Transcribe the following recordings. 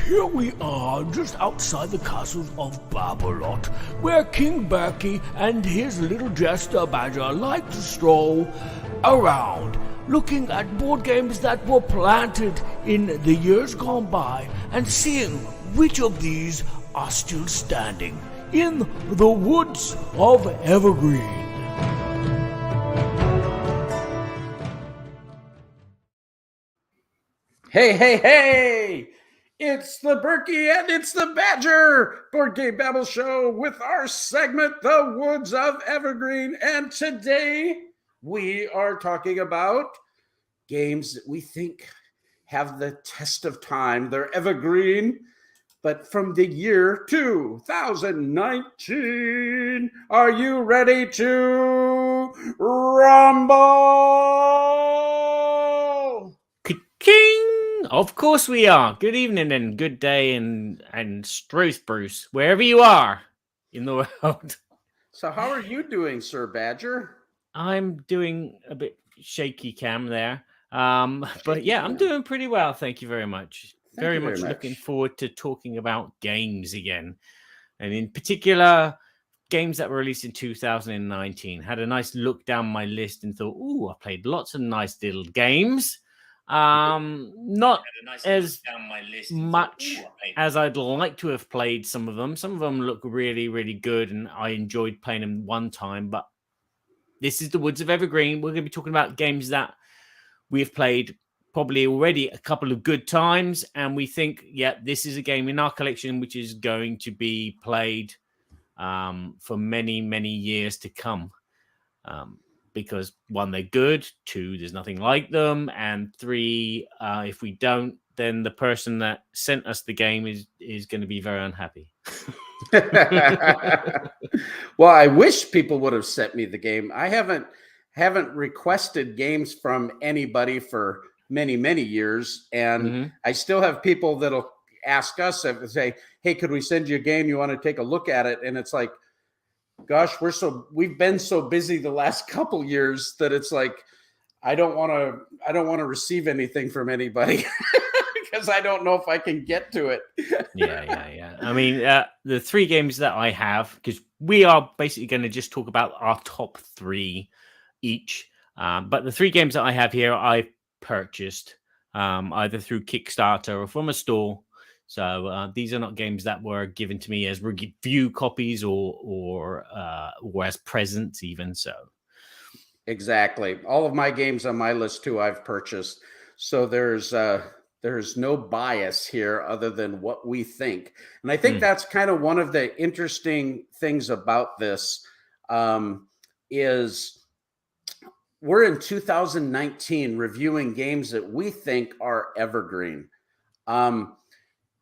here we are just outside the castles of Babolat, where King Burky and his little jester Badger like to stroll around, looking at board games that were planted in the years gone by and seeing which of these are still standing in the woods of Evergreen. Hey! It's the Burky and it's the Badger Board Game Babble Show with our segment, The Woods of Evergreen. And today we are talking about games that we think have the test of time. They're evergreen, but from the year 2019. Are you ready to rumble? King! Of course we are. Good evening and good day and Struth Bruce, wherever you are in the world. So how are you doing, Sir Badger? I'm doing a bit shaky cam there. But yeah, I'm doing pretty well. Thank you very much. Very much looking forward to talking about games again. And in particular, games that were released in 2019. Had a nice look down my list and thought, ooh, I played lots of nice little games. Not as much as I'd like to have played some of them. Some of them look really, really good, and I enjoyed playing them one time. But this is the Woods of Evergreen. We're going to be talking about games that we've played probably already a couple of good times, and we think, yeah, this is a game in our collection which is going to be played for many, many years to come. Because one, they're good, two, there's nothing like them, and three, if we don't, then the person that sent us the game is going to be very unhappy. Well, I wish people would have sent me the game. I haven't requested games from anybody for many, many years, and I still have people that'll ask us and say, "Hey, could we send you a game? You want to take a look at it?" And it's like, gosh, we've been so busy the last couple years that it's like I don't want to receive anything from anybody because I don't know if I can get to it. Yeah. I mean, the three games that I have, because we are basically going to just talk about our top three each. But the three games that I have here, I purchased either through Kickstarter or from a store. So these are not games that were given to me as review copies or as presents even. So exactly, all of my games on my list too I've purchased. So there's no bias here other than what we think, and I think that's kind of one of the interesting things about this is we're in 2019 reviewing games that we think are evergreen.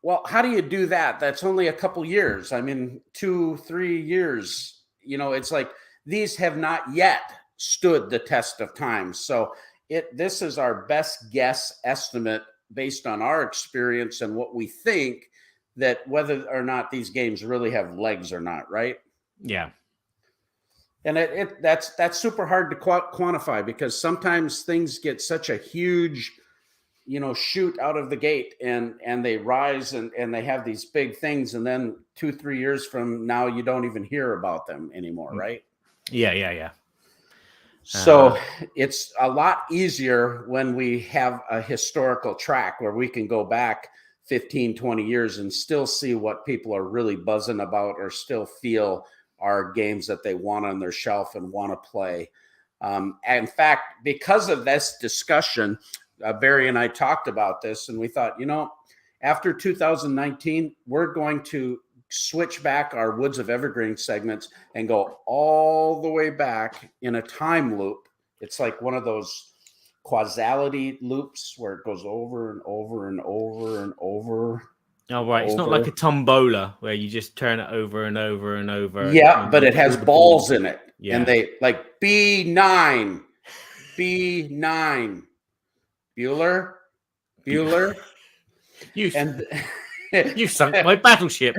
Well, how do you do that? That's only a couple years. I mean, 2-3 years, it's like these have not yet stood the test of time. So this is our best guess estimate based on our experience and what we think that whether or not these games really have legs or not, right? Yeah. And that's super hard to quantify because sometimes things get such a huge shoot out of the gate and they rise and they have these big things. And then 2-3 years from now, you don't even hear about them anymore. Right. Yeah. So it's a lot easier when we have a historical track where we can go back 15-20 years and still see what people are really buzzing about or still feel are games that they want on their shelf and want to play. In fact, because of this discussion, Barry and I talked about this and we thought, after 2019, we're going to switch back our Woods of Evergreen segments and go all the way back in a time loop. It's like one of those causality loops where it goes over and over and over and over. Oh, right. It's not like a tombola where you just turn it over and over and over. Yeah, but it has balls in it. Yeah. And they like B9. Bueller. You sunk my battleship.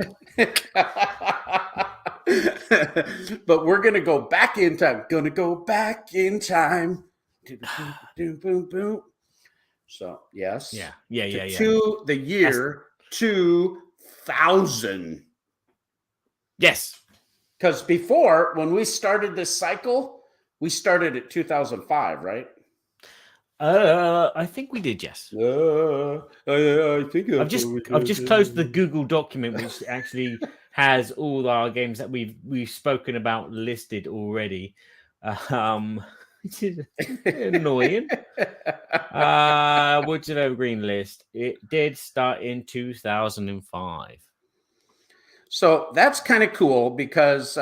But we're going to go back in time. Boom. So, yes. Yeah. To the year 2000. Yes. Because before, when we started this cycle, we started at 2005, right? I think we did, yes. I think I've just closed the Google document, which actually has all our games that we've spoken about listed already. Which is annoying. Woods of Evergreen list. It did start in 2005. So that's kind of cool because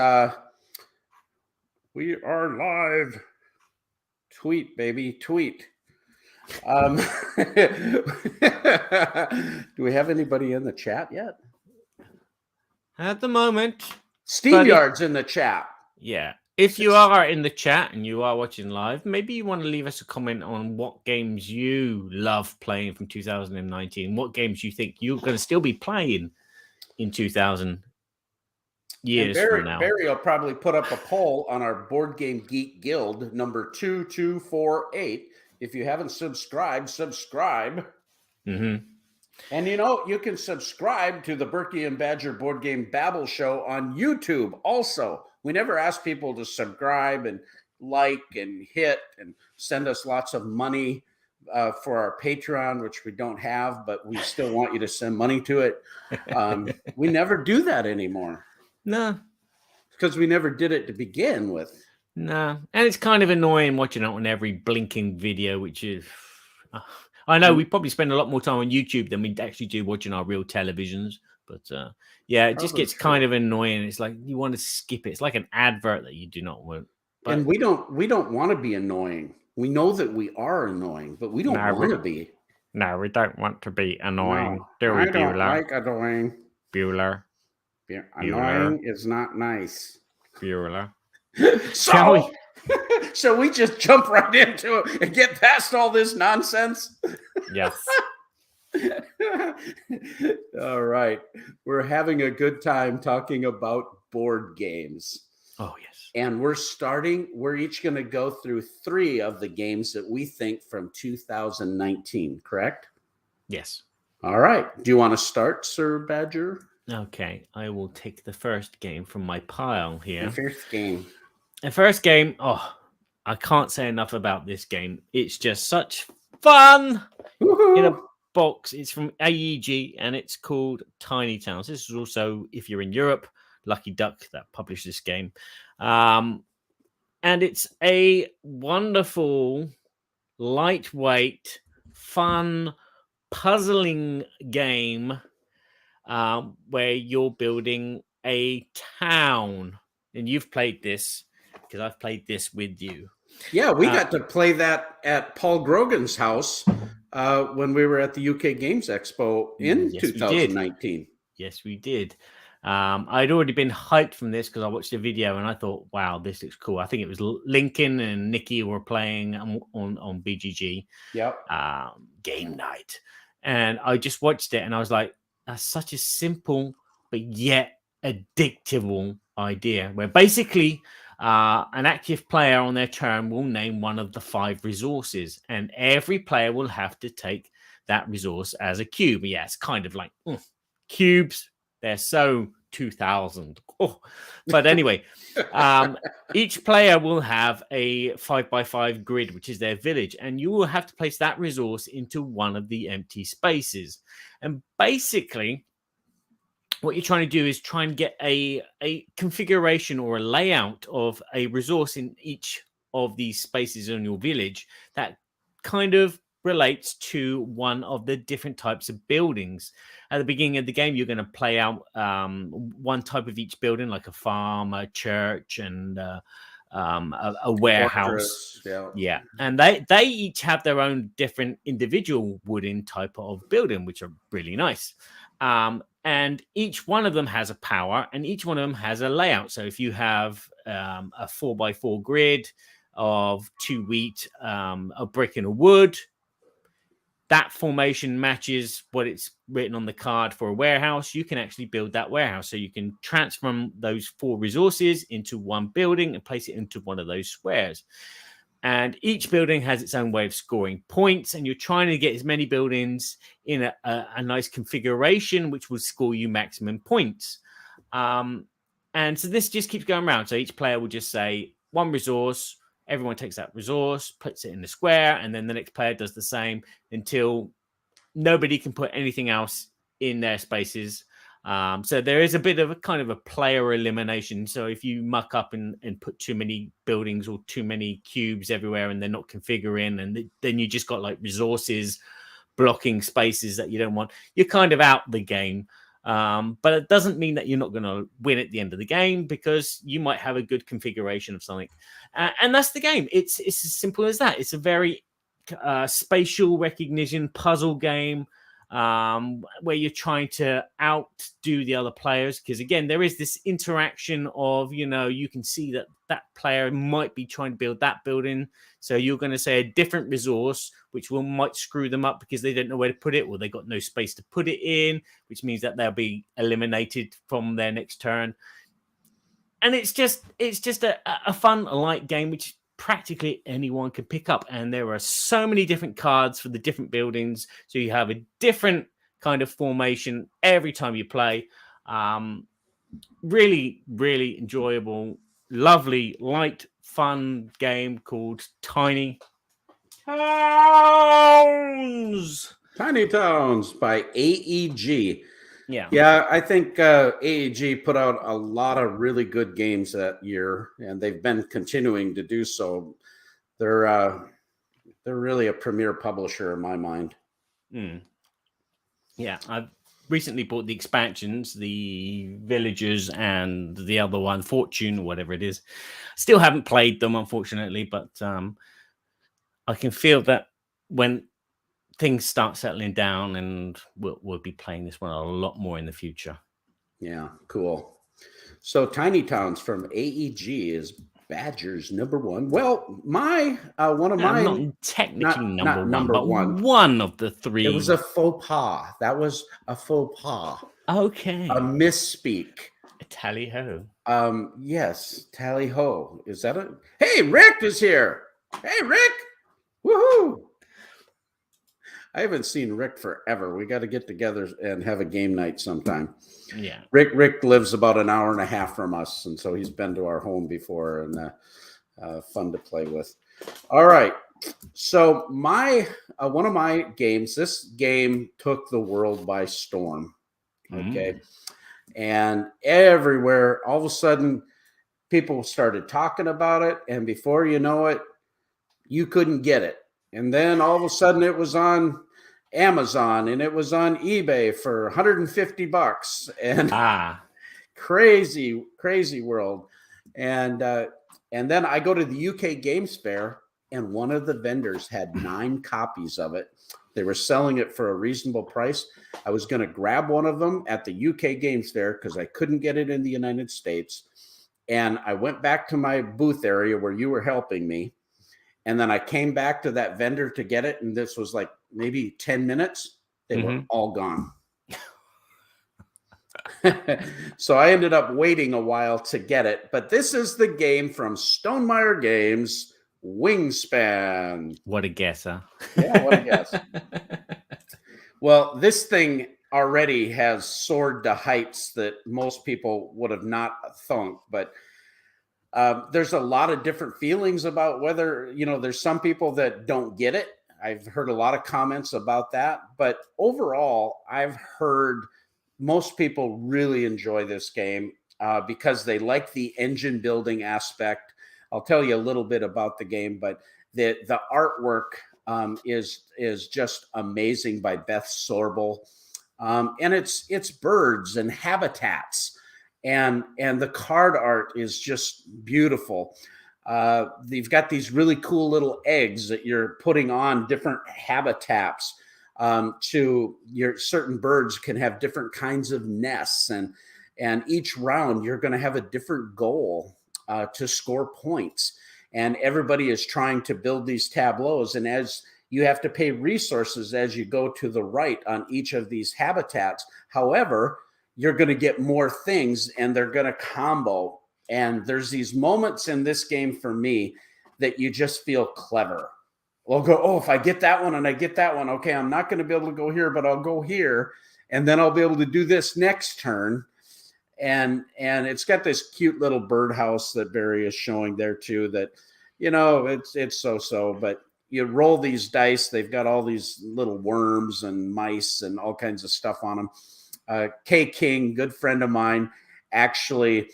we are live. Tweet, baby, tweet. Do we have anybody in the chat yet? At the moment. SteamYard's in the chat. Yeah. If you are in the chat and you are watching live, maybe you want to leave us a comment on what games you love playing from 2019. What games you think you're going to still be playing in 2000 years from now. Barry will probably put up a poll on our Board Game Geek Guild number 2248. If you haven't subscribed, subscribe. Mm-hmm. And you can subscribe to the Burky and Badger Board Game Babble Show on YouTube also. We never ask people to subscribe and like and hit and send us lots of money for our Patreon, which we don't have, but we still want you to send money to it. We never do that anymore. No. Because we never did it to begin with. No. And it's kind of annoying watching it on every blinking video, which is... I know we probably spend a lot more time on YouTube than we actually do watching our real televisions. But yeah, it just gets kind of annoying. It's like you want to skip it. It's like an advert that you do not want. But, and we don't want to be annoying. We know that we are annoying, but we don't want to be. No, we don't want to be annoying. No, I don't like annoying. Bueller. Annoying is not nice. Bueller. So we just jump right into it and get past all this nonsense? Yes. All right. We're having a good time talking about board games. Oh, yes. And we're each going to go through 3 of the games that we think from 2019, correct? Yes. All right. Do you want to start, Sir Badger? Okay. I will take the first game from my pile here. The first game, I can't say enough about this game. It's just such fun. Woo-hoo. In a box. It's from AEG and it's called Tiny Towns. This is also, if you're in Europe, Lucky Duck that published this game. And it's a wonderful, lightweight, fun, puzzling game where you're building a town. And you've played this because I've played this with you. Yeah, we got to play that at Paul Grogan's house when we were at the UK Games Expo in 2019. Yes, we did. I'd already been hyped from this because I watched the video and I thought, wow, this looks cool. I think it was Lincoln and Nikki were playing on BGG. Yep. Game night. And I just watched it and I was like, that's such a simple but yet addictive idea where basically an active player on their turn will name one of the 5 resources and every player will have to take that resource as a cube. Yeah, it's kind of like cubes. They're so 2000. But anyway, each player will have a 5x5 grid, which is their village, and you will have to place that resource into one of the empty spaces. And basically, what you're trying to do is try and get a configuration or a layout of a resource in each of these spaces in your village that kind of relates to one of the different types of buildings. At the beginning of the game, you're going to play out one type of each building, like a farm, a church, and a warehouse. Yeah. And they each have their own different individual wooden type of building, which are really nice. And each one of them has a power and each one of them has a layout. So if you have a 4x4 grid of 2 wheat, a brick and a wood, that formation matches what it's written on the card for a warehouse. You can actually build that warehouse. So you can transform those 4 resources into one building and place it into one of those squares. And each building has its own way of scoring points, and you're trying to get as many buildings in a nice configuration, which will score you maximum points. And so this just keeps going around. So each player will just say one resource. Everyone takes that resource, puts it in the square, and then the next player does the same until nobody can put anything else in their spaces. So there is a bit of a kind of a player elimination. So if you muck up and put too many buildings or too many cubes everywhere and they're not configuring, and then you just got like resources blocking spaces that you don't want, you're kind of out the game. But it doesn't mean that you're not going to win at the end of the game, because you might have a good configuration of something. And that's the game. It's as simple as that. It's a very spatial recognition puzzle game, where you're trying to outdo the other players, because again there is this interaction of, you can see that player might be trying to build that building, so you're going to say a different resource which might screw them up because they don't know where to put it, or they got no space to put it in, which means that they'll be eliminated from their next turn. And it's just a fun light game which practically anyone can pick up, and there are so many different cards for the different buildings, so you have a different kind of formation every time you play. Really enjoyable, lovely, light, fun game called Tiny Towns by AEG. Yeah, I think AEG put out a lot of really good games that year, and they've been continuing to do so. They're really a premier publisher in my mind. Yeah, I've recently bought the expansions, the Villagers and the other one, Fortune, or whatever it is. Still haven't played them, unfortunately, but I can feel that when things start settling down, and we'll be playing this one a lot more in the future. Yeah, cool. So Tiny Towns from AEG is Badger's number one. Well, one of my not technically number one, one of the three. It was a faux pas. That was a faux pas. Okay. A misspeak. Tally ho. Yes, tally ho. Is that a? Hey, Rick is here. Hey, Rick. Woohoo! I haven't seen Rick forever. We got to get together and have a game night sometime. Yeah. Rick lives about an hour and a half from us, and so he's been to our home before, and fun to play with. All right. So one of my games, this game took the world by storm. Okay. And everywhere, all of a sudden, people started talking about it, and before you know it, you couldn't get it. And then all of a sudden it was on Amazon and it was on eBay for $150 and crazy world. And then I go to the UK Games Fair, and one of the vendors had 9 copies of it. They were selling it for a reasonable price. I was going to grab one of them at the UK Games Fair because I couldn't get it in the United States. And I went back to my booth area where you were helping me. And then I came back to that vendor to get it. And this was like maybe 10 minutes. They were all gone. So I ended up waiting a while to get it. But this is the game from Stonemaier Games, Wingspan. What a guess, huh? Yeah, what a guess. Well, this thing already has soared to heights that most people would have not thunk. But there's a lot of different feelings about whether, there's some people that don't get it. I've heard a lot of comments about that. But overall, I've heard most people really enjoy this game because they like the engine building aspect. I'll tell you a little bit about the game, but the artwork is just amazing by Beth Sorbel. And it's birds and habitats. And the card art is just beautiful. You've got these really cool little eggs that you're putting on different habitats. To your certain birds can have different kinds of nests, and each round you're going to have a different goal to score points. And everybody is trying to build these tableaus, and as you have to pay resources as you go to the right on each of these habitats. However, you're going to get more things and they're going to combo. And there's these moments in this game for me that you just feel clever. We'll go, oh, if I get that one and I get that one, okay, I'm not going to be able to go here, but I'll go here, and then I'll be able to do this next turn. And it's got this cute little birdhouse that Barry is showing there too, that, you know, it's so, but you roll these dice. They've got all these little worms and mice and all kinds of stuff on them. K King, good friend of mine, actually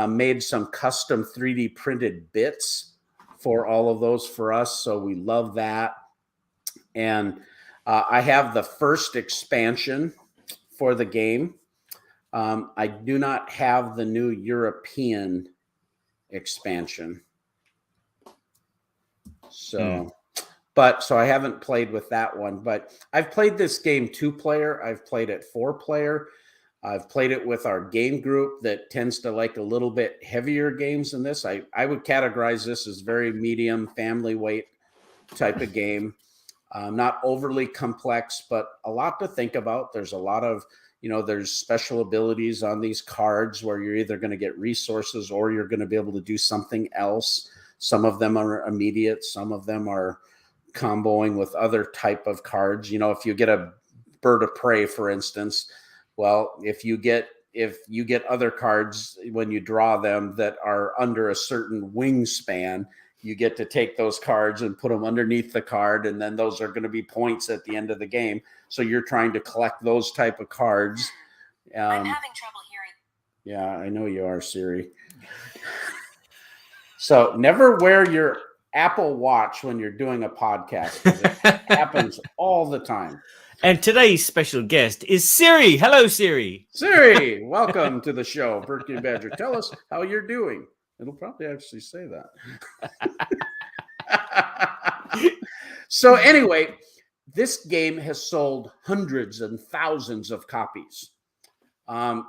made some custom 3D printed bits for all of those for us. So we love that. And I have the first expansion for the game. I do not have the new European expansion. So, so I haven't played with that one, but I've played this game 2-player. I've played it 4-player. I've played it with our game group that tends to like a little bit heavier games than this. I would categorize this as very medium family weight type of game. Not overly complex, but a lot to think about. There's a lot of, you know, there's special abilities on these cards where you're either going to get resources or you're going to be able to do something else. Some of them are immediate. Some of them are comboing with other type of cards. You know, if you get a bird of prey, for instance, well, if you get other cards when you draw them that are under a certain wingspan, you get to take those cards and put them underneath the card, and then those are going to be points at the end of the game. So you're trying to collect those type of cards. I'm having trouble hearing. Yeah, I know you are, Siri. So never wear your Apple Watch when you're doing a podcast, because it happens all the time. And today's special guest is Siri. Hello, Siri. Siri, welcome to the show. Burky and Badger, tell us how you're doing. It'll probably actually say that. So anyway, this game has sold hundreds and thousands of copies.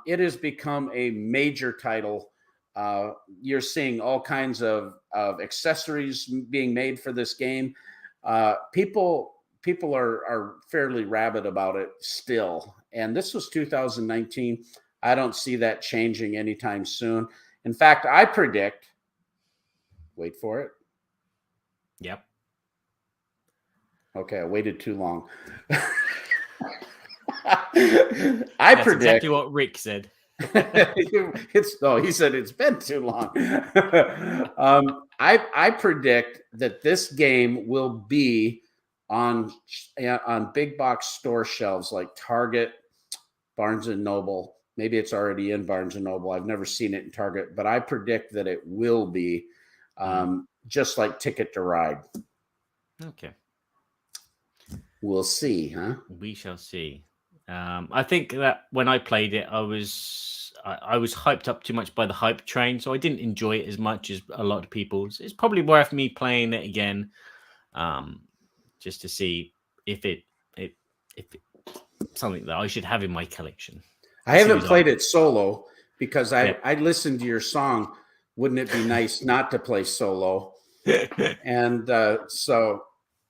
It has become a major title. You're seeing all kinds of accessories being made for this game. People are fairly rabid about it still. And this was 2019. I don't see that changing anytime soon. In fact, I predict, wait for it. Yep. Okay, I waited too long. That's predict exactly what Rick said. He said it's been too long. I predict that this game will be on big box store shelves like Target, Barnes and Noble. Maybe it's already in Barnes and Noble. I've never seen it in Target, but I predict that it will be just like Ticket to Ride. Okay. We'll see, huh? We shall see. I think that when I played it, I was hyped up too much by the hype train, so I didn't enjoy it as much as a lot of people. It's probably worth me playing it again, just to see if it's something that I should have in my collection. I haven't played it solo because I listened to your song. Wouldn't it be nice not to play solo? And so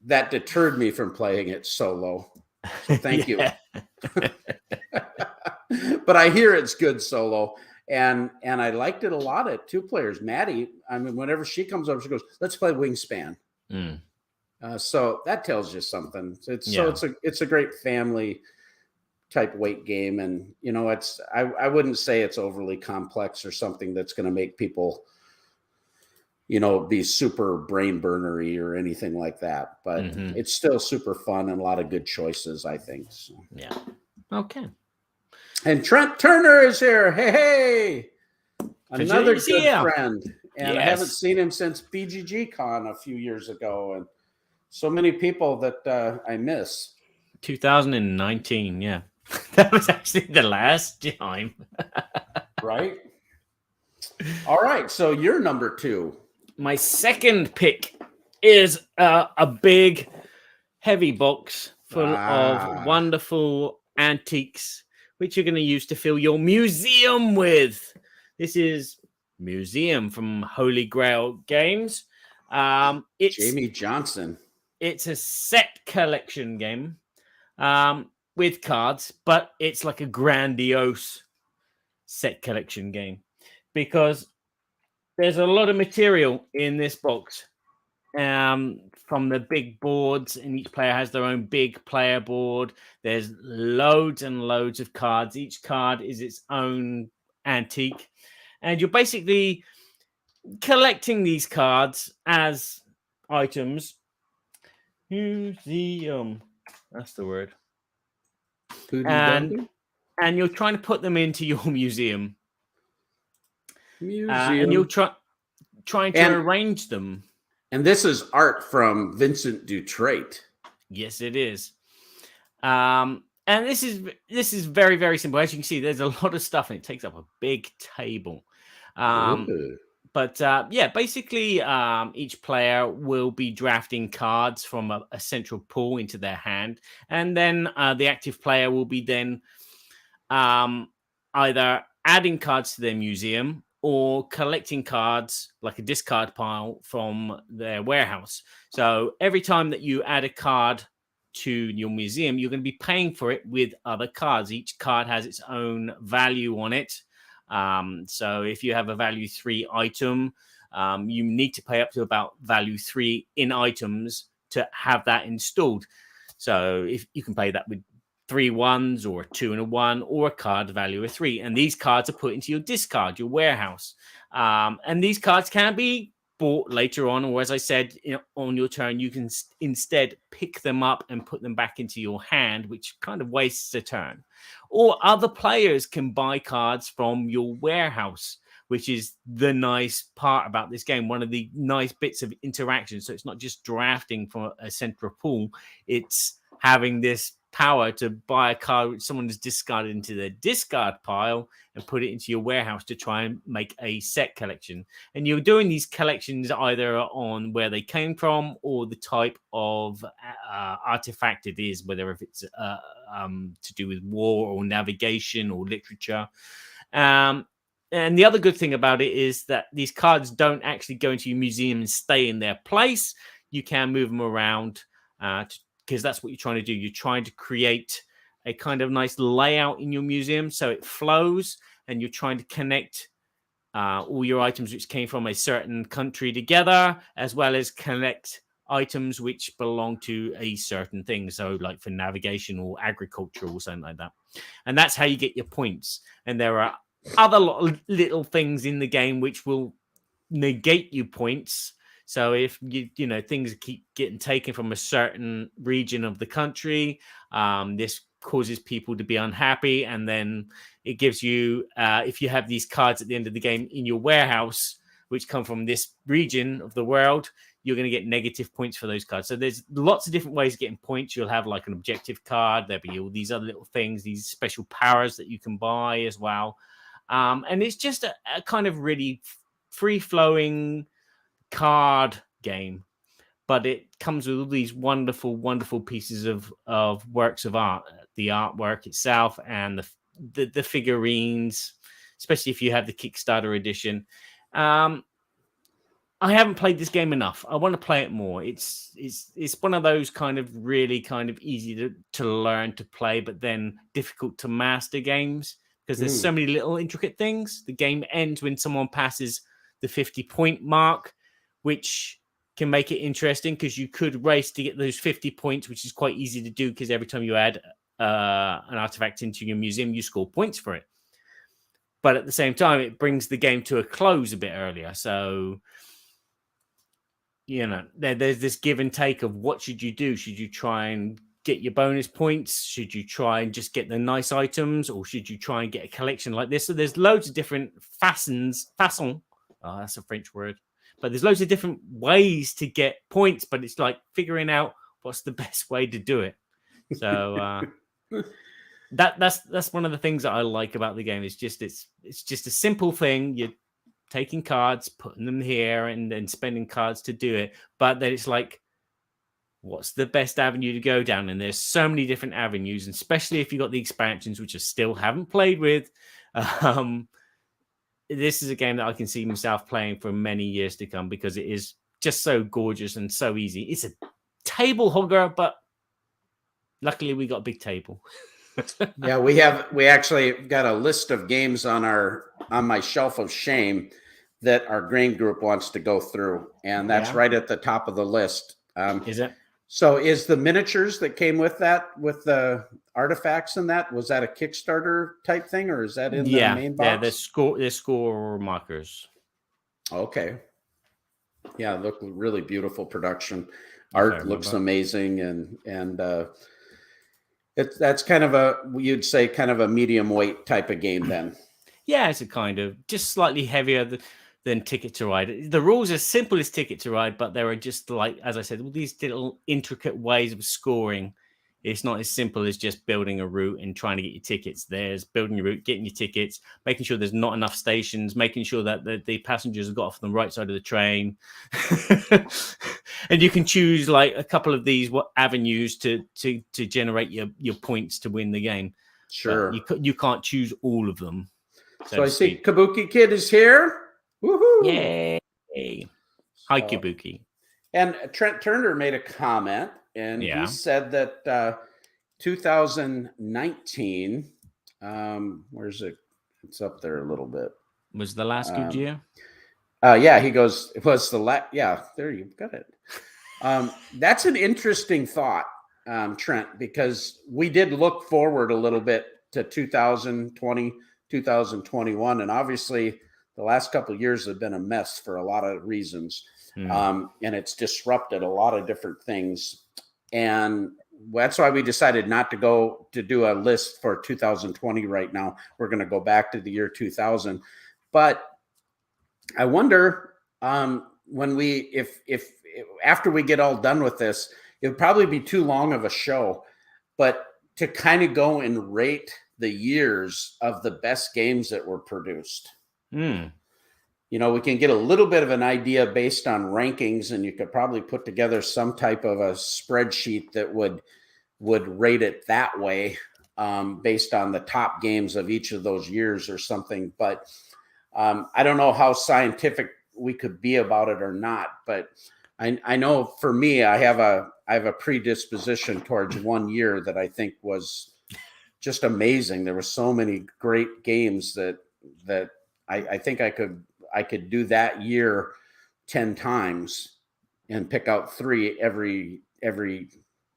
that deterred me from playing it solo. So thank you. But I hear it's good solo, and I liked it a lot at 2 players. Maddie, I mean, whenever she comes over, she goes, "Let's play Wingspan." So that tells you something. It's a great family type weight game, and you know, I wouldn't say it's overly complex or something that's going to make people, you know, be super brain burnery or anything like that. But it's still super fun and a lot of good choices, I think. So. Yeah. Okay. And Trent Turner is here. Hey. Another good friend. And I haven't seen him since BGG Con a few years ago. And so many people that I miss. 2019, yeah. That was actually the last time. Right? All right. So you're number 2. My second pick is a big, heavy box full of wonderful antiques, which you're going to use to fill your museum with. This is Museum from Holy Grail Games. It's Jamie Johnson. It's a set collection game with cards, but it's like a grandiose set collection game because there's a lot of material in this box. from the big boards, and each player has their own big player board. There's loads and loads of cards. Each card is its own antique, and you're basically collecting these cards as items. Museum, that's the word. And you're trying to put them into your museum. And you're trying to arrange them. And this is art from Vincent Dutrait. Yes, it is. And this is very, very simple. As you can see, there's a lot of stuff, and it takes up a big table. But basically, each player will be drafting cards from a central pool into their hand, and then the active player will be then either adding cards to their museum or collecting cards like a discard pile from their warehouse. So every time that you add a card to your museum, you're going to be paying for it with other cards. Each card has its own value on it. So if you have a value 3 item, you need to pay up to about value 3 in items to have that installed. So if you can pay that with 3 ones or a 2 and a 1 or a card value of 3, and these cards are put into your discard, your warehouse, and these cards can be bought later on, or as I said, on your turn, you can instead pick them up and put them back into your hand, which kind of wastes a turn. Or other players can buy cards from your warehouse, which is the nice part about this game. One of the nice bits of interaction. So it's not just drafting from a central pool, it's having this power to buy a card which someone has discarded into their discard pile and put it into your warehouse to try and make a set collection. And you're doing these collections either on where they came from or the type of artifact it is, whether if it's to do with war or navigation or literature. And the other good thing about it is that these cards don't actually go into your museum and stay in their place. You can move them around because that's what you're trying to do. You're trying to create a kind of nice layout in your museum so it flows, and you're trying to connect all your items which came from a certain country together, as well as connect items which belong to a certain thing. So like for navigation or agriculture or something like that. And that's how you get your points. And there are other little things in the game which will negate you points. So if you know things keep getting taken from a certain region of the country, this causes people to be unhappy, and then it gives you if you have these cards at the end of the game in your warehouse which come from this region of the world, you're going to get negative points for those cards. So there's lots of different ways of getting points. You'll have like an objective card. There'll be all these other little things, these special powers that you can buy as well. And it's just a kind of really free-flowing card game, but it comes with all these wonderful, wonderful pieces of works of art, the artwork itself and the figurines, especially if you have the Kickstarter edition. I haven't played this game enough. I want to play it more. It's one of those kind of really kind of easy to learn to play, but then difficult to master games because there's so many little intricate things. The game ends when someone passes the 50-point mark, which can make it interesting because you could race to get those 50 points, which is quite easy to do because every time you add an artifact into your museum, you score points for it. But at the same time, it brings the game to a close a bit earlier. So, you know, there's this give and take of what should you do? Should you try and get your bonus points? Should you try and just get the nice items? Or should you try and get a collection like this? So there's loads of different façons. Oh, that's a French word. But there's loads of different ways to get points, but it's like figuring out what's the best way to do it. So that's one of the things that I like about the game. It's just a simple thing. You're taking cards, putting them here, and then spending cards to do it. But then it's like, what's the best avenue to go down? And there's so many different avenues, and especially if you got the expansions, which I still haven't played with. This is a game that I can see myself playing for many years to come because it is just so gorgeous and so easy. It's a table hogger, but luckily we got a big table. Yeah, we actually got a list of games on my shelf of shame that our grain group wants to go through, and that's right at the top of the list. Is it? So is the miniatures that came with that, with the artifacts and that, was that a Kickstarter type thing, or is that in the main box? Yeah, they're score markers. Okay. Yeah, look, really beautiful production. Art looks amazing, and that's kind of you'd say kind of a medium weight type of game then. Yeah, it's a kind of just slightly heavier than Ticket to Ride. The rules are simple as Ticket to Ride, but there are just, like, as I said, all these little intricate ways of scoring. It's not as simple as just building a route and trying to get your tickets. There's building your route, getting your tickets, making sure there's not enough stations, making sure that the passengers have got off on the right side of the train. And you can choose like a couple of these avenues to generate your points to win the game. Sure. But you can't choose all of them. So I see Kabuki Kid is here. Woohoo! Yay! Hi, Kabuki. And Trent Turner made a comment, and he said that 2019, where's it? It's up there a little bit. Was the last good year? Yeah, he goes, it was the last. Yeah, there you got it. That's an interesting thought, Trent, because we did look forward a little bit to 2020, 2021, and obviously the last couple of years have been a mess for a lot of reasons. And it's disrupted a lot of different things. And that's why we decided not to do a list for 2020 right now. We're going to go back to the year 2000. But I wonder if after we get all done with this, it would probably be too long of a show, but to kind of go and rate the years of the best games that were produced. You know, we can get a little bit of an idea based on rankings, and you could probably put together some type of a spreadsheet that would rate it that way, based on the top games of each of those years or something. But I don't know how scientific we could be about it or not. But I know for me, I have a predisposition towards one year that I think was just amazing. There were so many great games that I think I could do that year 10 times and pick out 3 every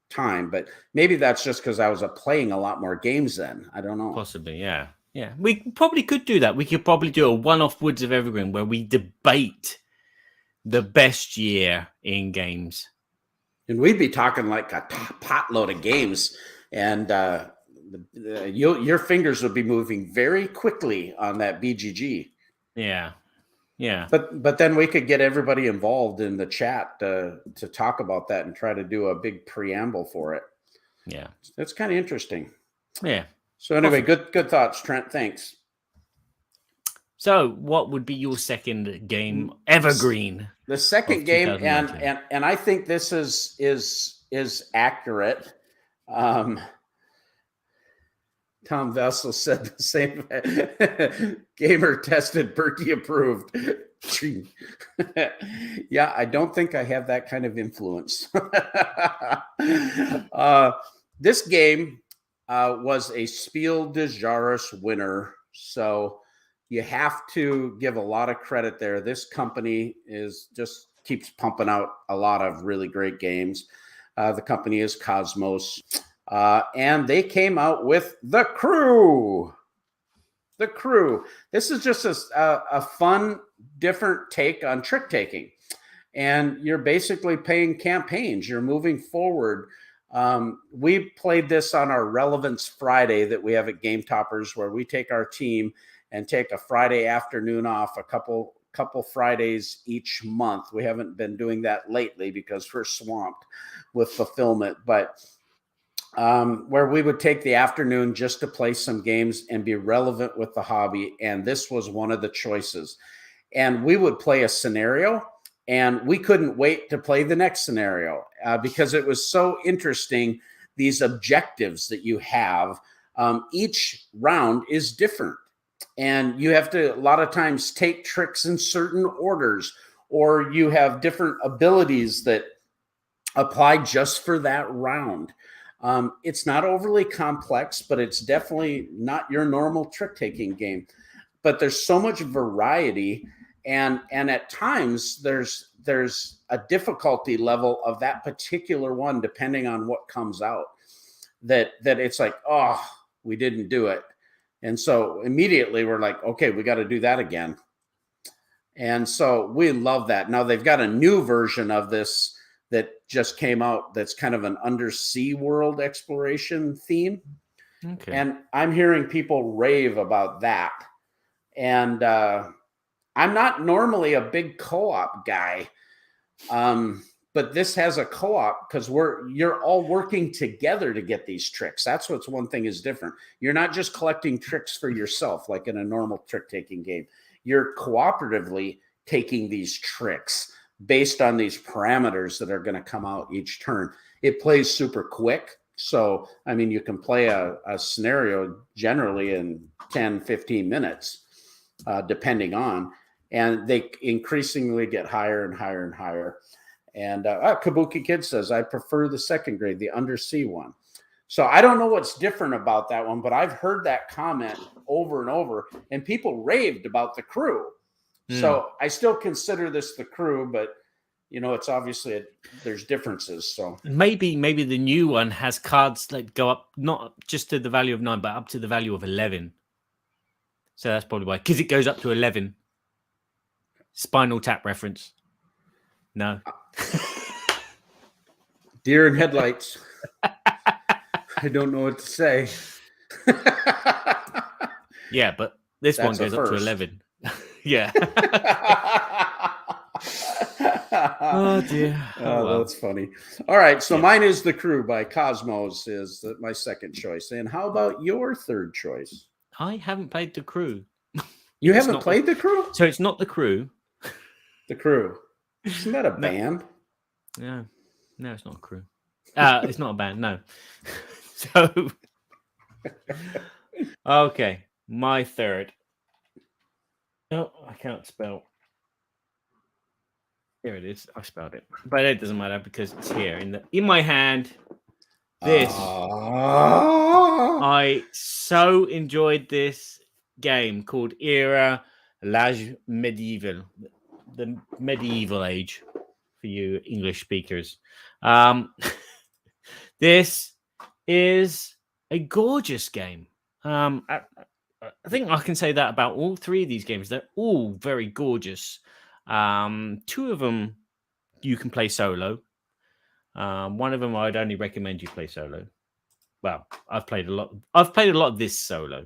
time. But maybe that's just because I was playing a lot more games then. I don't know. Possibly, yeah. Yeah, we probably could do that. We could probably do a one-off Woods of Evergreen where we debate the best year in games. And we'd be talking like a potload of games, and your fingers would be moving very quickly on that BGG. Yeah. Yeah. But then we could get everybody involved in the chat to talk about that and try to do a big preamble for it. Yeah. It's kind of interesting. Yeah. So anyway, good thoughts, Trent. Thanks. So what would be your second game, Evergreen? The second game, and I think this is accurate. Tom Vessel said the same. Gamer tested, Burky approved. Yeah, I don't think I have that kind of influence. This game was a Spiel des Jahres winner, so you have to give a lot of credit there. This company just keeps pumping out a lot of really great games. The company is Cosmos. And they came out with The Crew. The Crew. This is just a fun, different take on trick taking. And you're basically playing campaigns. You're moving forward. We played this on our Relevance Friday that we have at Game Toppers, where we take our team and take a Friday afternoon off, a couple Fridays each month. We haven't been doing that lately because we're swamped with fulfillment, but where we would take the afternoon just to play some games and be relevant with the hobby. And this was one of the choices. And we would play a scenario, and we couldn't wait to play the next scenario because it was so interesting. These objectives that you have, each round is different. And you have to, a lot of times, take tricks in certain orders, or you have different abilities that apply just for that round. It's not overly complex, but it's definitely not your normal trick-taking game. But there's so much variety, and at times there's a difficulty level of that particular one, depending on what comes out, that it's like, oh, we didn't do it. And so immediately we're like, okay, we got to do that again. And so we love that. Now they've got a new version of this that just came out that's kind of an undersea world exploration theme. Okay. And I'm hearing people rave about that. And I'm not normally a big co-op guy, but this has a co-op because you're all working together to get these tricks. That's what's one thing is different. You're not just collecting tricks for yourself like in a normal trick-taking game. You're cooperatively taking these tricks based on these parameters that are going to come out each turn. It plays super quick. So, I mean, you can play a scenario generally in 10, 15 minutes, depending on, and they increasingly get higher and higher and higher. And Kabuki Kid says, I prefer the second grade, the undersea one. So I don't know what's different about that one, but I've heard that comment over and over, and people raved about the crew. So I still consider this the crew, but you know, it's obviously there's differences. So maybe the new one has cards that go up not just to the value of 9, but up to the value of 11. So that's probably why, because it goes up to 11. Spinal Tap reference. No. Deer in headlights. I don't know what to say. Yeah, but this one goes up to 11. Yeah. Oh dear. Oh, well. That's funny. All right, so mine is The Crew by Cosmos is my second choice. And how about your third choice? I haven't played The Crew. You haven't played The Crew? So it's not The Crew. The Crew. Isn't that a band? No, it's not a crew. It's not a band, no. So, okay, my third. No, I can't spell. Here it is. I spelled it, but it doesn't matter because it's here in my hand. This I so enjoyed this game called Era L'Age Medieval, the medieval age for you English speakers. This is a gorgeous game. I think I can say that about all three of these games. They're all very gorgeous. Two of them you can play solo. One of them I'd only recommend you play solo. Well, I've played a lot of this solo.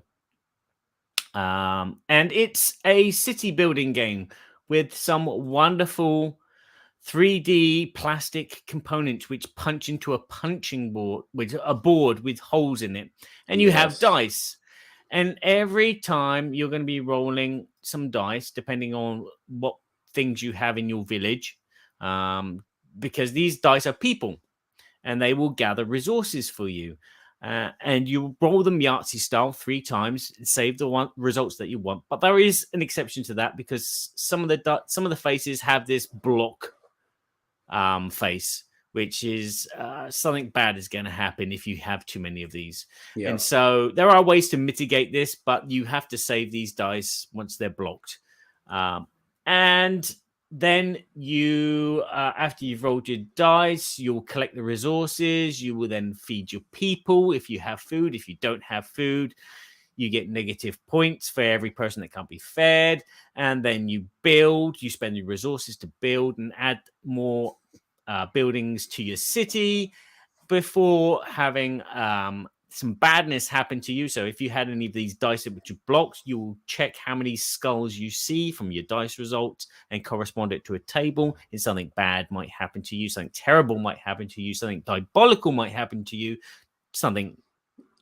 And it's a city building game with some wonderful 3D plastic components which punch into a punching board with a board with holes in it. And you have dice. And every time you're going to be rolling some dice, depending on what things you have in your village, because these dice are people and they will gather resources for you. And you roll them Yahtzee style 3 times, save the results that you want. But there is an exception to that because some of the faces have this block face, which is something bad is going to happen if you have too many of these. Yep. And so there are ways to mitigate this, but you have to save these dice once they're blocked. And then you, after you've rolled your dice, you'll collect the resources. You will then feed your people if you have food. If you don't have food, you get negative points for every person that can't be fed. And then you build. You spend your resources to build and add more buildings to your city before having some badness happen to you. So if you had any of these dice which you blocked, you'll check how many skulls you see from your dice results and correspond it to a table. And something bad might happen to you, something terrible might happen to you, something diabolical might happen to you, something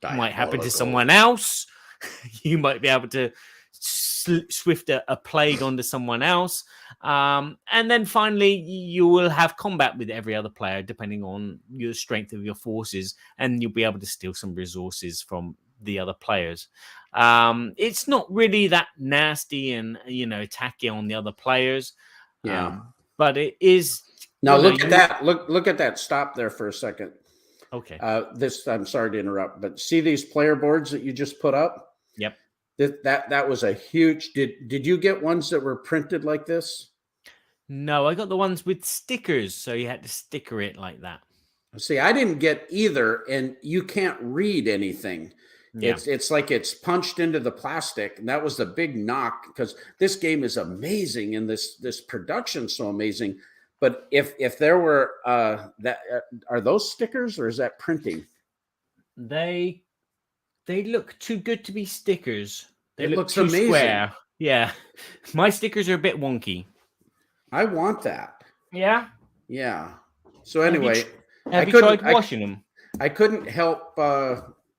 might happen to someone else. You might be able to swift a plague onto someone else. And then finally, you will have combat with every other player, depending on your strength of your forces, and you'll be able to steal some resources from the other players. It's not really that nasty and, tacky on the other players. Yeah. But it is. Now look at that. Look at that. Stop there for a second. Okay. I'm sorry to interrupt, but see these player boards that you just put up? Yep. That was a huge. Did you get ones that were printed like this? No, I got the ones with stickers, so you had to sticker it like that. See, I didn't get either, and you can't read anything. Yeah. It's like it's punched into the plastic, and that was the big knock, because this game is amazing and this production so amazing. But if there were are those stickers or is that printing? They look too good to be stickers. They look looks too amazing. square. Yeah, my stickers are a bit wonky. I want that. Yeah. Yeah. So anyway, have you tried washing them? I couldn't help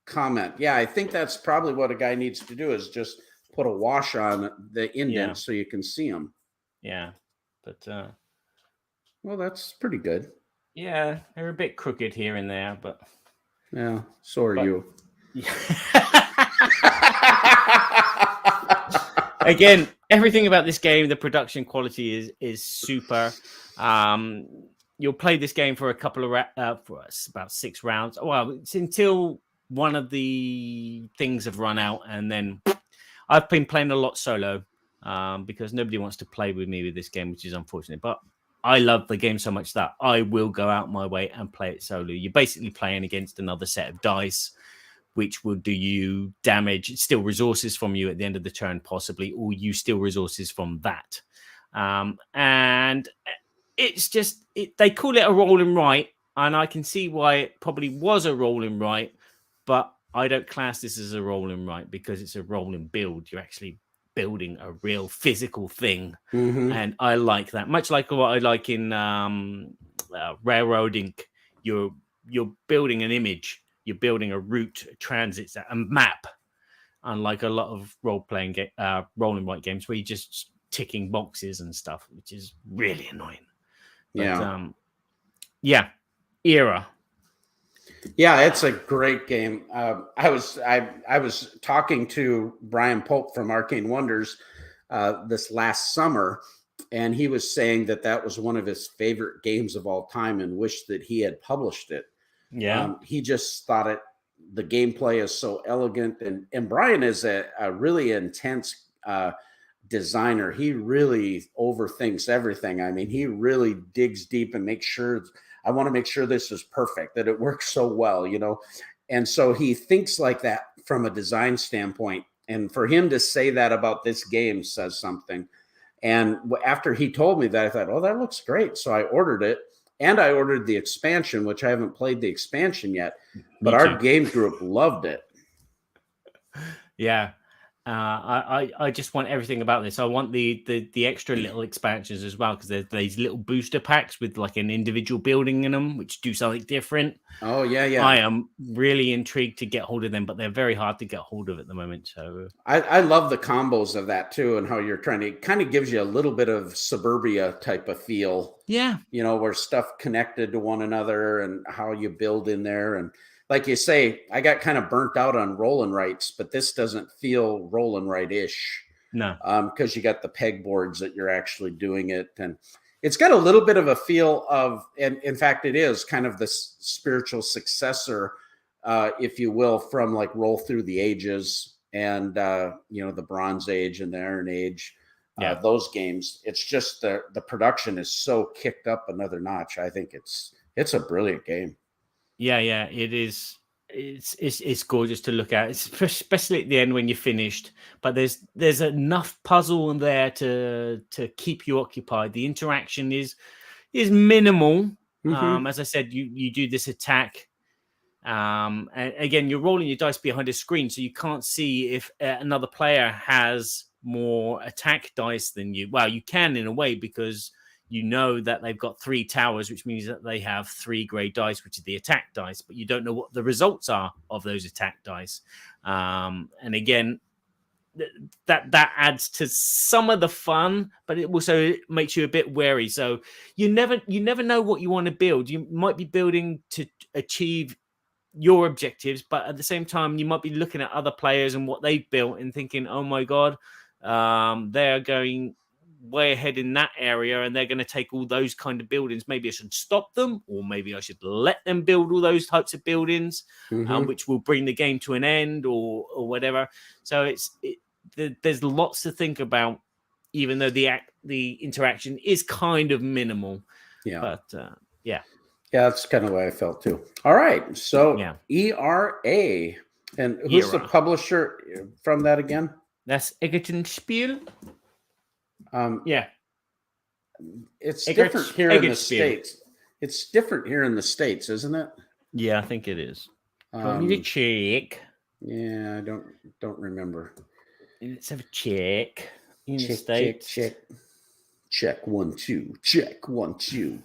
comment. Yeah, I think that's probably what a guy needs to do, is just put a wash on the indents so you can see them. Yeah, but well, that's pretty good. Yeah, they're a bit crooked here and there, but yeah, so are you. Again, everything about this game, the production quality is super. You'll play this game for a couple of for us about 6 rounds. Well, it's until one of the things have run out, and then I've been playing a lot solo because nobody wants to play with me with this game, which is unfortunate. But I love the game so much that I will go out my way and play it solo. You're basically playing against another set of dice, which will do you damage, steal resources from you at the end of the turn, possibly, or you steal resources from that. And it's just, they call it a roll and write, and I can see why it probably was a roll and write, but I don't class this as a roll and write because it's a roll and build. You're actually building a real physical thing, and I like that. Much like what I like in Railroad Inc. You're building an image. You're building a route, transits, a map, unlike a lot of roll and write games where you're just ticking boxes and stuff, which is really annoying. But, Era. Yeah, it's a great game. I was talking to Brian Pope from Arcane Wonders this last summer, and he was saying that was one of his favorite games of all time and wished that he had published it. Yeah, he just thought the gameplay is so elegant, and Brian is a really intense designer. He really overthinks everything. I mean, he really digs deep and makes sure, I want to make sure this is perfect, that it works so well, and so he thinks like that from a design standpoint. And for him to say that about this game says something. And after he told me that, I thought, oh, that looks great. So I ordered it. And I ordered the expansion, which I haven't played the expansion yet, but our game group loved it. Yeah. I just want everything about this. I want the extra little expansions as well, because there's these little booster packs with like an individual building in them, which do something different. Oh, yeah. I am really intrigued to get hold of them, but they're very hard to get hold of at the moment. So I love the combos of that too, and how you're trying to, kind of gives you a little bit of suburbia type of feel. Yeah. Where stuff connected to one another and how you build in there. And like you say, I got kind of burnt out on roll and writes, but this doesn't feel roll and write-ish. No. Because you got the pegboards that you're actually doing it. And it's got a little bit of a feel of, and in fact, it is kind of the spiritual successor, if you will, from like Roll Through the Ages and, the Bronze Age and the Iron Age. Those games. It's just the production is so kicked up another notch. I think it's a brilliant game. Yeah, it is. It's gorgeous to look at, especially at the end when you're finished. But there's enough puzzle in there to keep you occupied. The interaction is minimal. As I said, you do this attack. And again, you're rolling your dice behind a screen, so you can't see if another player has more attack dice than you. Well, you can in a way, because you know that they've got 3 towers, which means that they have 3 grey dice, which are the attack dice, but you don't know what the results are of those attack dice. And again, that adds to some of the fun, but it also makes you a bit wary. So you never know what you want to build. You might be building to achieve your objectives, but at the same time, you might be looking at other players and what they've built and thinking, oh my God, they're going way ahead in that area and they're going to take all those kind of buildings. Maybe I should stop them, or maybe I should let them build all those types of buildings, which will bring the game to an end or whatever. So there's lots to think about, even though the interaction is kind of minimal. Yeah. But yeah, that's kind of the way I felt too. All right, so ERA, and who's the publisher from that again? That's Egerton Spiel. Yeah, it's different here in the States. It's different here in the States, isn't it? Yeah, I think it is. Let me check. Yeah, I don't remember. Let's have a check. In the States. Check 1 2. Check 1 2.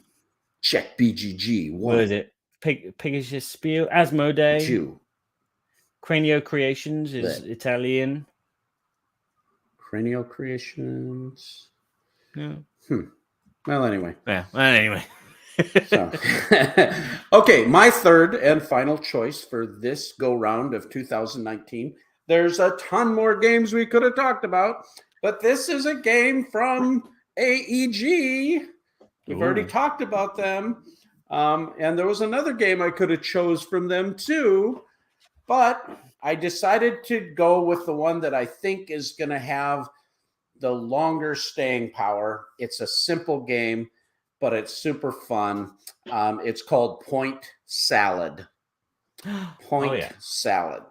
Check BGG 1. What is it? Pegasus Spiel, Asmodee. 2. Cranio Creations is Italian. Cranio Creations. Yeah. Well, anyway. Yeah. Well, anyway. So, okay, my third and final choice for this go round of 2019. There's a ton more games we could have talked about, but this is a game from AEG. We've already talked about them. And there was another game I could have chose from them too, but I decided to go with the one that I think is going to have the longer staying power. It's a simple game, but it's super fun. It's called Point Salad. Point Salad.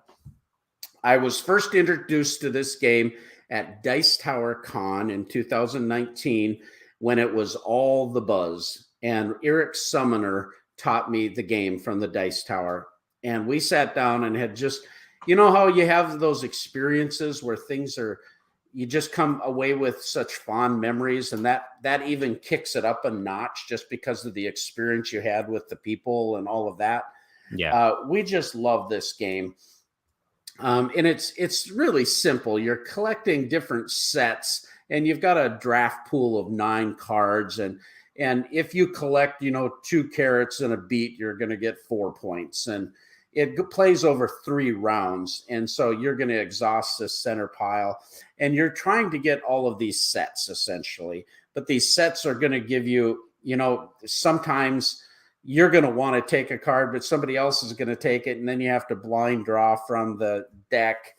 I was first introduced to this game at Dice Tower Con in 2019 when it was all the buzz. And Eric Summoner taught me the game from the Dice Tower. And we sat down and had just, you know how you have those experiences where things are, you just come away with such fond memories, and that even kicks it up a notch just because of the experience you had with the people and all of that. Yeah. We just love this game. And it's really simple. You're collecting different sets, and you've got a draft pool of 9 cards. And if you collect, 2 carrots and a beet, you're going to get 4 points. And it plays over 3 rounds. And so you're going to exhaust this center pile, and you're trying to get all of these sets essentially. But these sets are going to give you, sometimes you're going to want to take a card, but somebody else is going to take it. And then you have to blind draw from the deck.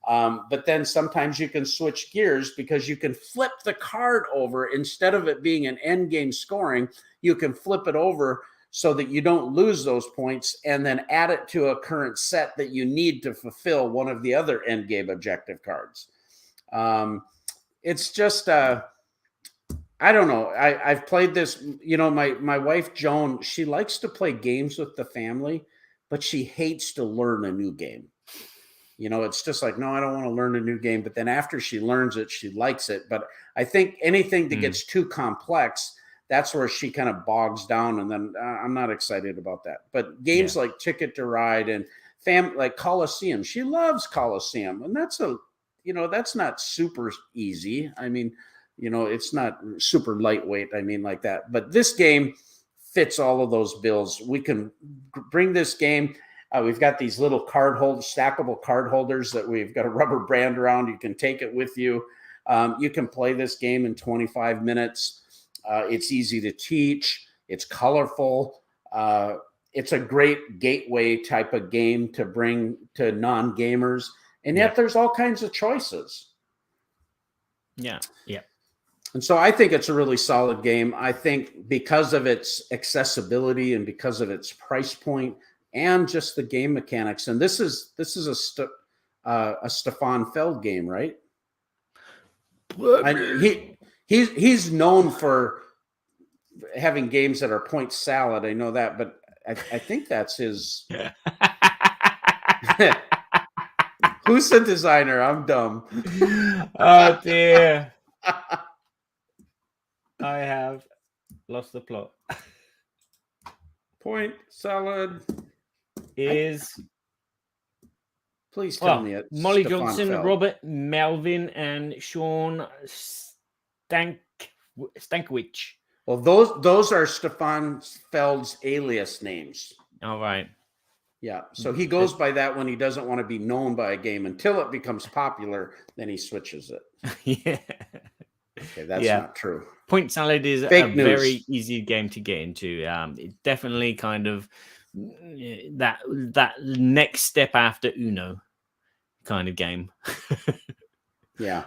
But then sometimes you can switch gears because you can flip the card over. Instead of it being an end game scoring, you can flip it over so that you don't lose those points, and then add it to a current set that you need to fulfill one of the other end game objective cards. It's just, I don't know. I've played this, my wife, Joan, she likes to play games with the family, but she hates to learn a new game. It's just like, no, I don't want to learn a new game. But then after she learns it, she likes it. But I think anything that gets too complex, that's where she kind of bogs down. And then I'm not excited about that. But games like Ticket to Ride and like Colosseum, she loves Colosseum. And that's that's not super easy. I mean, it's not super lightweight. I mean, like that. But this game fits all of those bills. We can bring this game. We've got these little stackable card holders that we've got a rubber band around. You can take it with you. You can play this game in 25 minutes. It's easy to teach. It's colorful. It's a great gateway type of game to bring to non-gamers. And yet there's all kinds of choices. Yeah. And so I think it's a really solid game. I think because of its accessibility and because of its price point and just the game mechanics. And this is a Stefan Feld game, right? He's known for having games that are Point Salad. I know that, but I think that's his. Who's the designer? I'm dumb. Oh dear. I have lost the plot. Point Salad is. Please tell me it. Molly Stefan Johnson, Feld. Robert Melvin, and Sean Stankiewicz. Well, those are Stefan Feld's alias names. All right. Yeah. So he goes by that when he doesn't want to be known by a game until it becomes popular. Then he switches it. Yeah. Okay, that's not true. Point Salad is Fake news. Very easy game to get into. It's definitely kind of that next step after Uno kind of game. Yeah.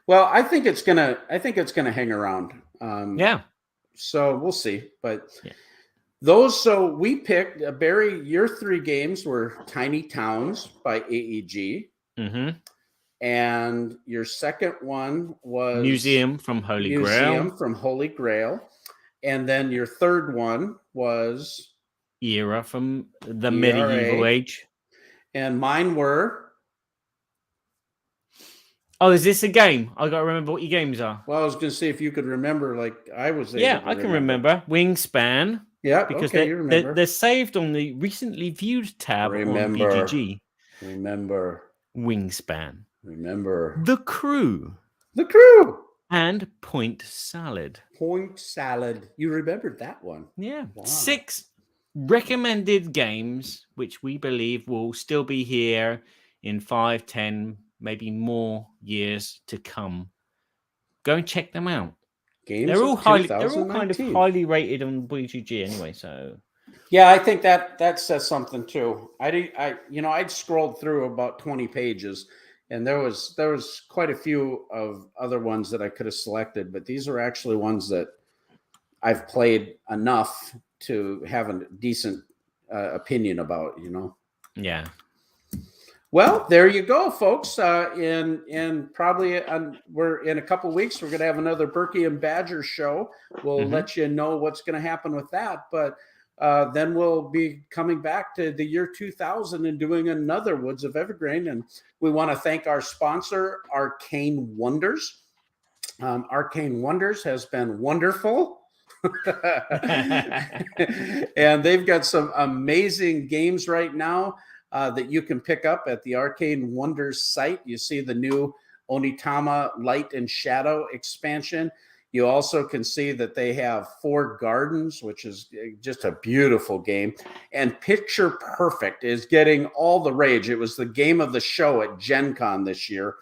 Well, I think it's gonna hang around. Yeah. So we'll see. But Yeah. so we picked Barry. Your 3 games were Tiny Towns by AEG. Mm-hmm. And your second one was Museum from Holy Grail. And then your third one was Era from the ERA. Medieval Age. And mine were... Oh, is this a game? I got to remember what your games are. Well, I was going to see if you could remember, like I was able Yeah, to I can remember. Wingspan. Yeah, because okay, you remember. They're saved on the recently viewed tab on BGG. Remember. Wingspan. Remember. The Crew. And Point Salad. You remembered that one. Yeah. Wow. 6 recommended games, which we believe will still be here in 5, 10, maybe more years to come. Go and check them out. They're all kind of highly rated on BGG anyway. So yeah, I think that says something too. I'd scrolled through about 20 pages, and there was quite a few of other ones that I could have selected, but these are actually ones that I've played enough to have a decent opinion about. Yeah. Well, there you go, folks. In probably we're in a couple of weeks, we're going to have another Burky and Badger show. We'll let you know what's going to happen with that. But then we'll be coming back to the year 2000 and doing another Woods of Evergreen. And we want to thank our sponsor, Arcane Wonders. Arcane Wonders has been wonderful. And they've got some amazing games right now that you can pick up at the Arcane Wonders site. You see the new Onitama Light and Shadow expansion. You also can see that they have 4 Gardens, which is just a beautiful game. And Picture Perfect is getting all the rage. It was the game of the show at Gen Con this year.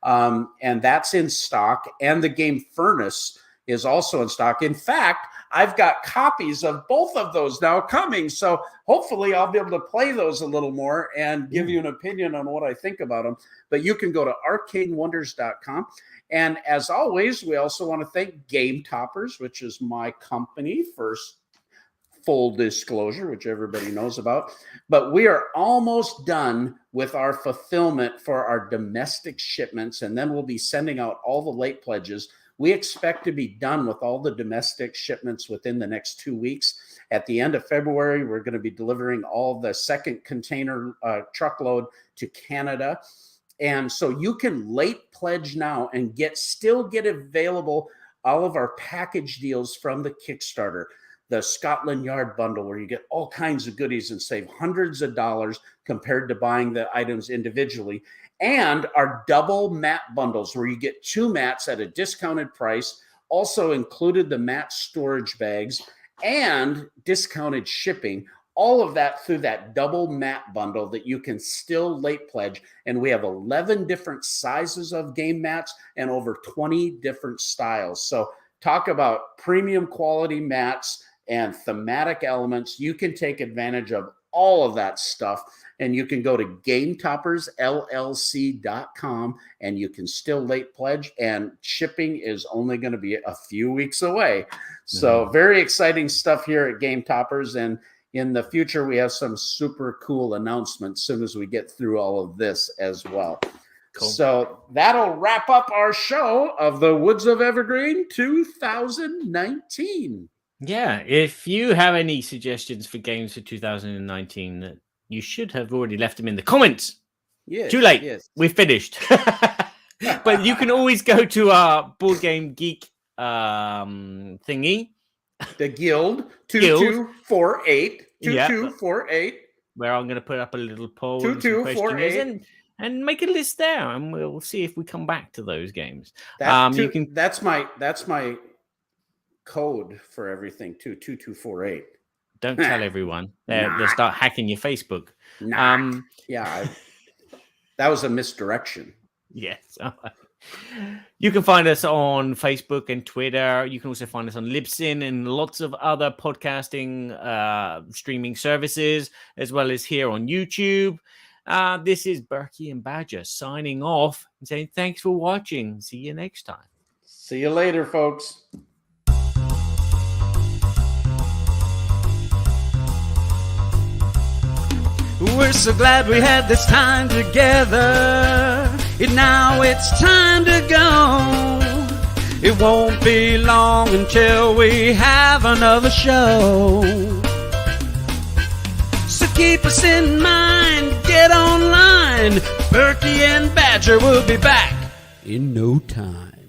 And that's in stock. And the game Furnace is also in stock. In fact, I've got copies of both of those now coming. So hopefully I'll be able to play those a little more and give you an opinion on what I think about them. But you can go to arcanewonders.com. And as always, we also want to thank Game Toppers, which is my company, first full disclosure, which everybody knows about. But we are almost done with our fulfillment for our domestic shipments. And then we'll be sending out all the late pledges. We expect to be done with all the domestic shipments within the next 2 weeks. At the end of February, we're going to be delivering all the second container truckload to Canada. And so you can late pledge now and still get available all of our package deals from the Kickstarter. The Scotland Yard bundle, where you get all kinds of goodies and save hundreds of dollars compared to buying the items individually. And our double mat bundles, where you get 2 mats at a discounted price, also included the mat storage bags and discounted shipping. All of that through that double mat bundle that you can still late pledge. And we have 11 different sizes of game mats and over 20 different styles. So talk about premium quality mats and thematic elements. You can take advantage of all of that stuff. And you can go to GameToppersLLC.com and you can still late pledge, and shipping is only going to be a few weeks away. So very exciting stuff here at Game Toppers. And in the future, we have some super cool announcements as soon as we get through all of this as well. Cool. So that'll wrap up our show of the Woods of Evergreen 2019. Yeah, if you have any suggestions for games for 2019, that you should have already left them in the comments. Yes, too late. Yes. We're finished. But you can always go to our Board Game Geek thingy. The Guild 2248. 2248. Where I'm going to put up a little poll 2248 and make a list there, and we'll see if we come back to those games. That's my code for everything too. 2248. Don't tell everyone. They'll start hacking your Facebook. Yeah, that was a misdirection. Yes. You can find us on Facebook and Twitter. You can also find us on Libsyn and lots of other podcasting streaming services, as well as here on YouTube. This is Burky and Badger signing off and saying thanks for watching. See you next time. See you later, folks. We're so glad we had this time together. And now it's time to go. It won't be long until we have another show. So keep us in mind, get online. Burky and Badger will be back in no time.